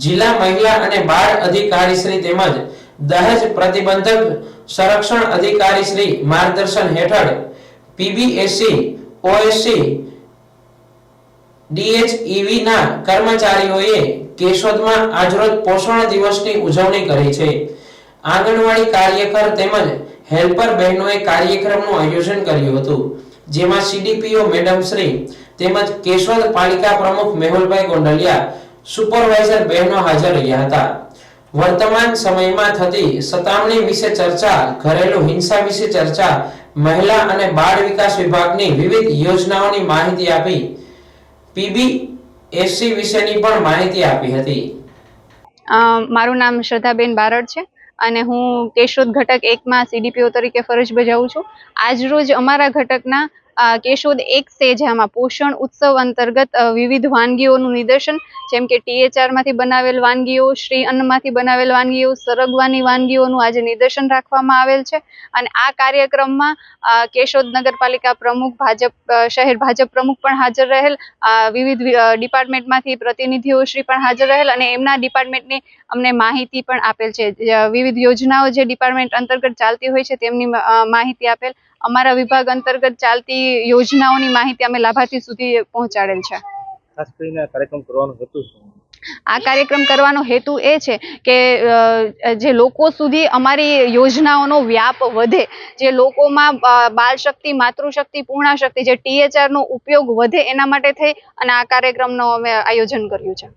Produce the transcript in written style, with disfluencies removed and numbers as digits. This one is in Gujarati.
જિલ્લા મહિલા અને બાળ અધિકારી શ્રી તેમજ દહેજ પ્રતિબંધક સંરક્ષણ અધિકારી શ્રી માર્ગદર્શન હેઠળ પીબીએસસી ઓએસસી ડીએચઈવી ના કર્મચારીઓએ કેશોદમાં આજરોજ પોષણ દિવસની ઉજવણી કરી છે। આંગણવાડી કાર્યકર તેમજ હેલ્પર બહેનોએ કાર્યક્રમનું આયોજન કર્યું હતું, જેમાં સીડીપીઓ મેડમ શ્રી તેમજ કેશોદ પાલિકા પ્રમુખ મેહુલભાઈ ગોંડલિયા, સુપરવાઇઝર બહેનો હાજર રહ્યા હતા। વર્તમાન સમયમાં થતી સતામણી વિશે ચર્ચા, ઘરેલું હિંસા વિશે ચર્ચા, મહિલા અને બાળ વિકાસ વિભાગની વિવિધ યોજનાઓની માહિતી આપી પીબીએસસી વિશેની પણ માહિતી આપી હતી। મારું નામ શ્રદ્ધાબેન બારડ છે અને હું કેશોદ ઘટક 1 માં સીડીપીઓ તરીકે ફરજ બજાવું છું। આજ રોજ અમારા ઘટકના કેશોદ 1 સેજામાં પોષણ ઉત્સવ અંતર્ગત વિવિધ વાનગીઓનું નિદર્શન, જેમ કે ટીએચઆર માંથી બનાવેલ વાનગીઓ, શ્રી અન્નમાંથી બનાવેલ વાનગીઓ, સરગવાની વાનગીઓનું આજે નિદર્શન રાખવામાં આવેલ છે। અને આ કાર્યક્રમમાં કેશોદ નગરપાલિકા પ્રમુખ, શહેર ભાજપ પ્રમુખ પણ હાજર રહેલ, વિવિધ ડિપાર્ટમેન્ટમાંથી પ્રતિનિધિઓ શ્રી પણ હાજર રહેલ અને એમના ડિપાર્ટમેન્ટની અમને માહિતી પણ આપેલ છે। વિવિધ યોજનાઓ જે ડિપાર્ટમેન્ટ અંતર્ગત ચાલતી હોય છે તેમની માહિતી આપેલ। અમારા વિભાગ અંતર્ગત ચાલતી યોજનાઓની માહિતી અમે લાભાર્થી સુધી પહોંચાડેલ છે। ખાસ કરીને કાર્યક્રમ કરવાનો હેતુ શું? આ કાર્યક્રમ કરવાનો હેતુ એ છે કે જે લોકો સુધી અમારી યોજનાઓનો વ્યાપ વધે, જે લોકોમાં બાળ શક્તિ, માતૃશક્તિ, પૂર્ણાશક્તિ, જે ટીએચઆર નો ઉપયોગ વધે, એના માટે થઈ અને આ કાર્યક્રમનો અમે આયોજન કર્યું છે।